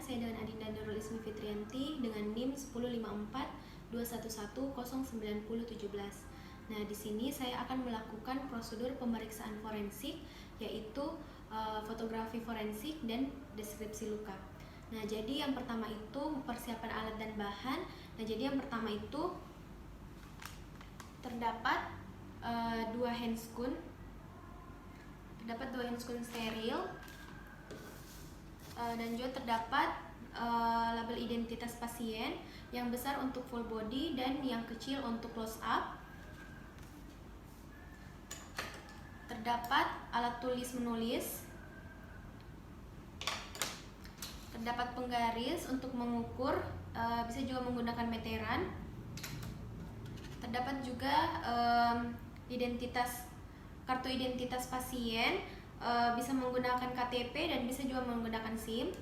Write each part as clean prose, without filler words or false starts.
saya dengan Adinda Nurul Ismi Fitrianti dengan NIM 1054211090017. Nah, di sini saya akan melakukan prosedur pemeriksaan forensik, yaitu fotografi forensik dan deskripsi luka. Nah, jadi yang pertama itu persiapan alat dan bahan. Nah, jadi yang pertama itu terdapat dua handscoon steril, dan juga terdapat label identitas pasien yang besar untuk full body dan yang kecil untuk close up. Terdapat alat tulis menulis, terdapat penggaris untuk mengukur, bisa juga menggunakan meteran. Terdapat juga kartu identitas pasien, bisa menggunakan KTP dan bisa juga menggunakan SIM.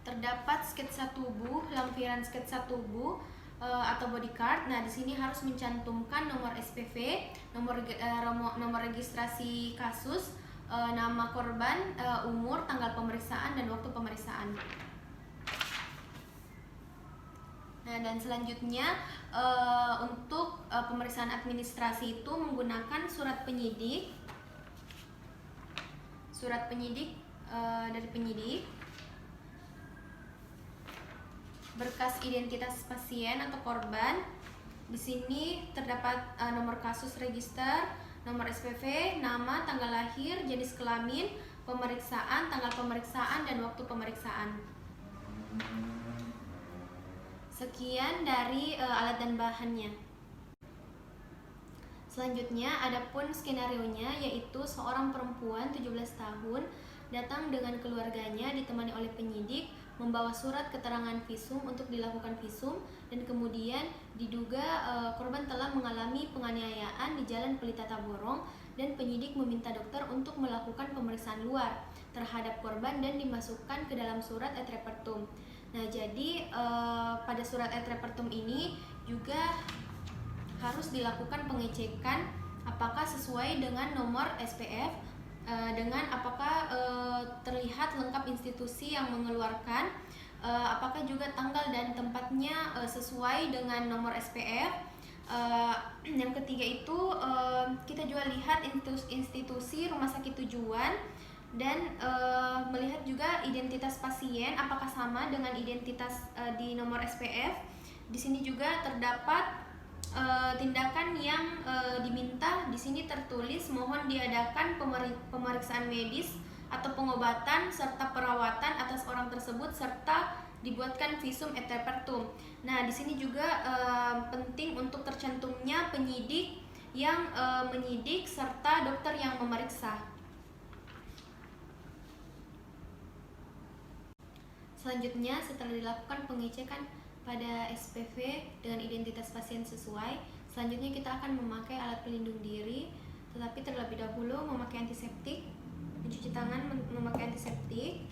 Terdapat sketsa tubuh, lampiran sketsa tubuh atau body card. Nah, di sini harus mencantumkan nomor SPV, nomor registrasi kasus, nama korban, umur, tanggal pemeriksaan, dan waktu pemeriksaan. Nah, dan selanjutnya untuk pemeriksaan administrasi itu menggunakan surat penyidik dari penyidik, berkas identitas pasien atau korban. Di sini terdapat nomor kasus register, nomor SPV, nama, tanggal lahir, jenis kelamin, pemeriksaan, tanggal pemeriksaan, dan waktu pemeriksaan. Sekian dari alat dan bahannya. Selanjutnya adapun skenarionya, yaitu seorang perempuan 17 tahun datang dengan keluarganya ditemani oleh penyidik, membawa surat keterangan visum untuk dilakukan visum, dan kemudian diduga korban telah mengalami penganiayaan di Jalan Pelita Taborong, dan penyidik meminta dokter untuk melakukan pemeriksaan luar terhadap korban dan dimasukkan ke dalam surat et repertum. Nah, jadi pada surat et repertum ini juga harus dilakukan pengecekan apakah sesuai dengan nomor SPF, dengan apakah terlihat lengkap institusi yang mengeluarkan, apakah juga tanggal dan tempatnya sesuai dengan nomor SPF. Yang ketiga itu kita juga lihat institusi rumah sakit tujuan, dan melihat juga identitas pasien apakah sama dengan identitas di nomor SPF. Di sini juga terdapat tindakan yang diminta. Di sini tertulis mohon diadakan pemeriksaan medis atau pengobatan serta perawatan atas orang tersebut serta dibuatkan visum et repertum. Nah, di sini juga penting untuk tercantumnya penyidik yang menyidik serta dokter yang memeriksa. Selanjutnya, setelah dilakukan pengecekan pada SPV dengan identitas pasien sesuai, selanjutnya kita akan memakai alat pelindung diri, tetapi terlebih dahulu memakai antiseptik, mencuci tangan memakai antiseptik.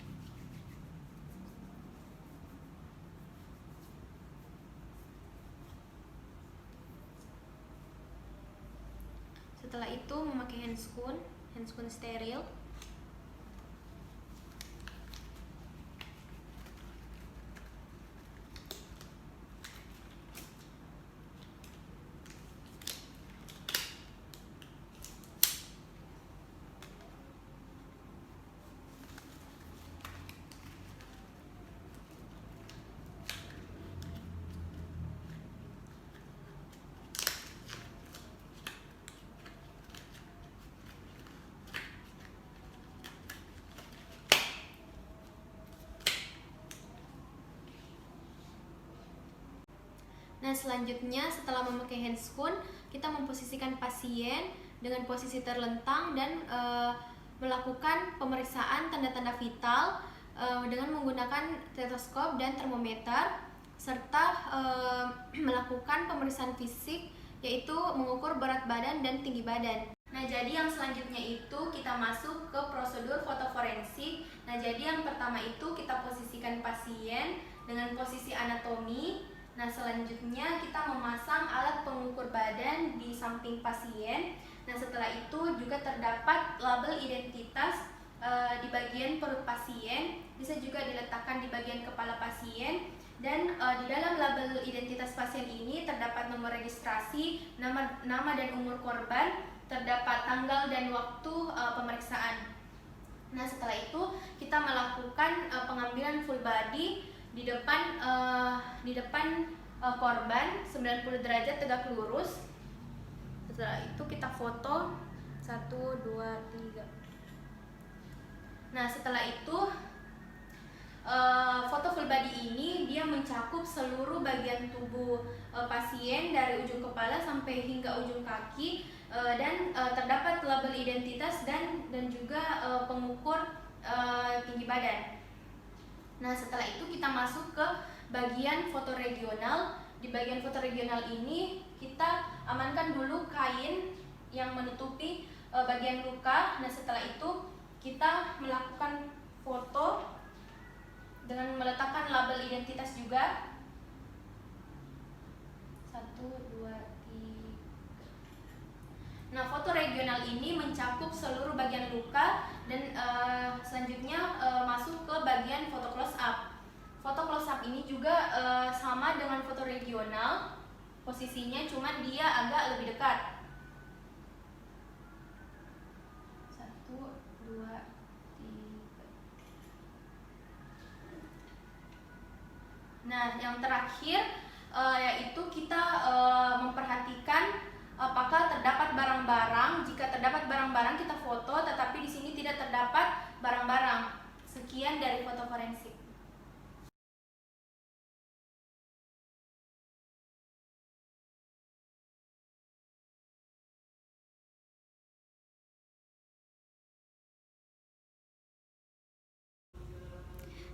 Setelah itu memakai handscoon steril. Nah, selanjutnya setelah memakai handscoon, kita memposisikan pasien dengan posisi terlentang dan melakukan pemeriksaan tanda-tanda vital dengan menggunakan stetoskop dan termometer, serta melakukan pemeriksaan fisik, yaitu mengukur berat badan dan tinggi badan. Nah, jadi yang selanjutnya itu kita masuk ke prosedur foto forensik. Nah, jadi yang pertama itu kita posisikan pasien dengan posisi anatomi. Nah, selanjutnya kita memasang alat pengukur badan di samping pasien. Nah, setelah itu juga terdapat label identitas di bagian perut pasien, bisa bisa juga diletakkan di bagian kepala pasien. Dan di dalam label identitas pasien ini terdapat nomor registrasi, nama dan umur korban, terdapat tanggal dan waktu pemeriksaan. Nah, setelah itu kita melakukan pengambilan full body di depan korban 90 derajat tegak lurus. Setelah itu kita foto 1, 2, 3. Nah, setelah itu foto full body ini dia mencakup seluruh bagian tubuh pasien dari ujung kepala sampai hingga ujung kaki, dan terdapat label identitas dan juga pengukur tinggi badan. Nah, setelah itu kita masuk ke bagian foto regional. Di bagian foto regional ini kita amankan dulu kain yang menutupi bagian luka. Nah, setelah itu kita melakukan foto dengan meletakkan label identitas juga. 1, 2, 3. Nah, foto regional ini mencakup seluruh bagian luka dan selanjutnya masuk ke bagian foto close up. Foto close up ini juga sama dengan foto regional, posisinya cuma dia agak lebih dekat. 1, 2, 3. Nah, yang terakhir yaitu kita memperhatikan apakah terdapat barang-barang. Jika terdapat barang-barang kita foto, tetapi di sini tidak terdapat barang-barang. Sekian dari foto forensik.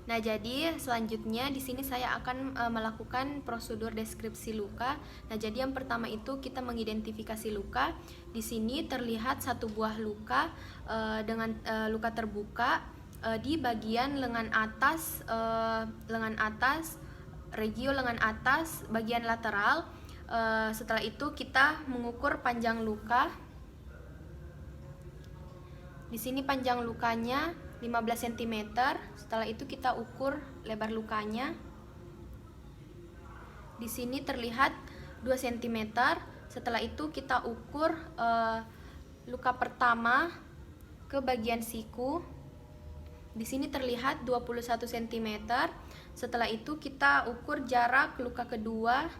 Nah, jadi selanjutnya di sini saya akan melakukan prosedur deskripsi luka. Nah, jadi yang pertama itu kita mengidentifikasi luka. Di sini terlihat satu buah luka dengan luka terbuka di bagian lengan atas, regio lengan atas, bagian lateral. Setelah itu kita mengukur panjang luka. Di sini panjang lukanya 15 cm. Setelah itu kita ukur lebar lukanya. Di sini terlihat 2 cm. Setelah itu kita ukur luka pertama ke bagian siku. Di sini terlihat 21 cm. Setelah itu kita ukur jarak luka kedua,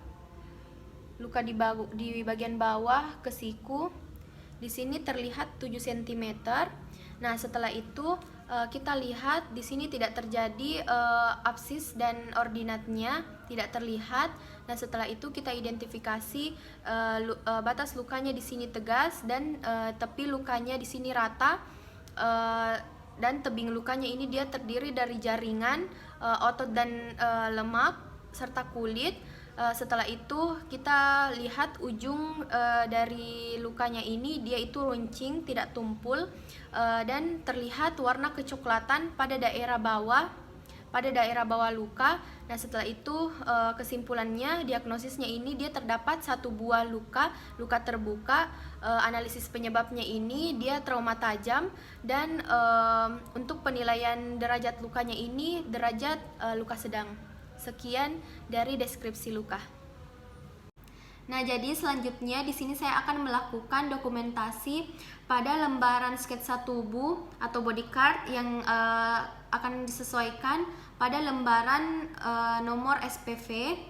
luka di bagian bawah ke siku. Di sini terlihat 7 cm. Nah, setelah itu kita lihat di sini tidak terjadi absis dan ordinatnya tidak terlihat. Nah, setelah itu kita identifikasi batas lukanya di sini tegas dan tepi lukanya di sini rata, dan tebing lukanya ini dia terdiri dari jaringan, otot dan lemak serta kulit. Setelah itu kita lihat ujung dari lukanya ini dia itu runcing, tidak tumpul, dan terlihat warna kecoklatan pada daerah bawah luka. Nah, setelah itu kesimpulannya, diagnosisnya ini dia terdapat satu buah luka terbuka. Analisis penyebabnya ini dia trauma tajam, dan untuk penilaian derajat lukanya ini derajat luka sedang. Sekian dari deskripsi luka. Nah, jadi selanjutnya di sini saya akan melakukan dokumentasi pada lembaran sketsa tubuh atau body card yang akan disesuaikan pada lembaran nomor SPV.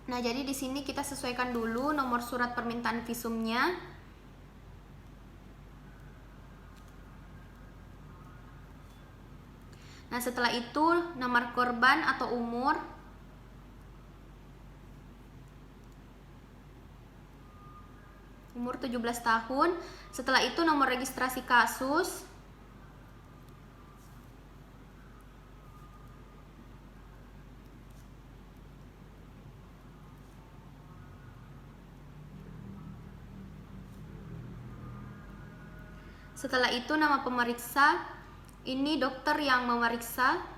Nah, jadi di sini kita sesuaikan dulu nomor surat permintaan visumnya. Nah, setelah itu nomor korban atau umur. Umur 17 tahun. Setelah itu nomor registrasi kasus. Setelah itu nama pemeriksa. Ini dokter yang memeriksa.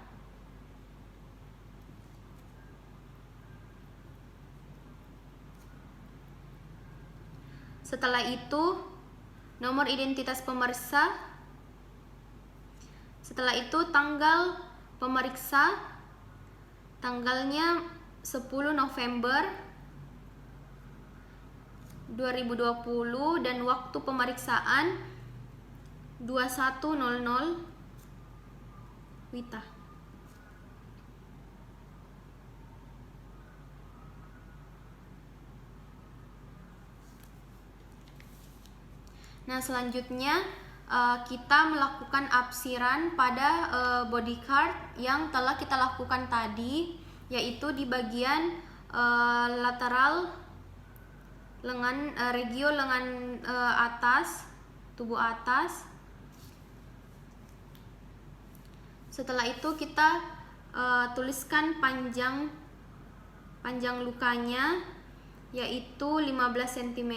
Setelah itu nomor identitas pemeriksa. Setelah itu tanggal pemeriksa tanggalnya 10 November 2020 dan waktu pemeriksaan 21.00 WITA. Nah, selanjutnya kita melakukan apsiran pada body card yang telah kita lakukan tadi, yaitu di bagian lateral lengan, regio lengan atas, tubuh atas. Setelah itu kita tuliskan panjang lukanya, yaitu 15 cm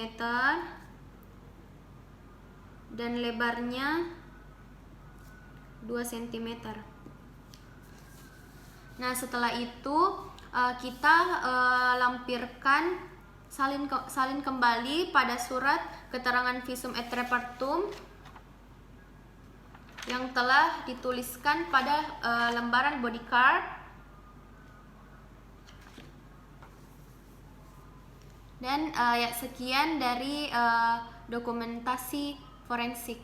dan lebarnya 2 cm. Nah, setelah itu kita lampirkan salin kembali pada surat keterangan visum et repertum yang telah dituliskan pada lembaran body card. Dan ya, sekian dari dokumentasi forensik.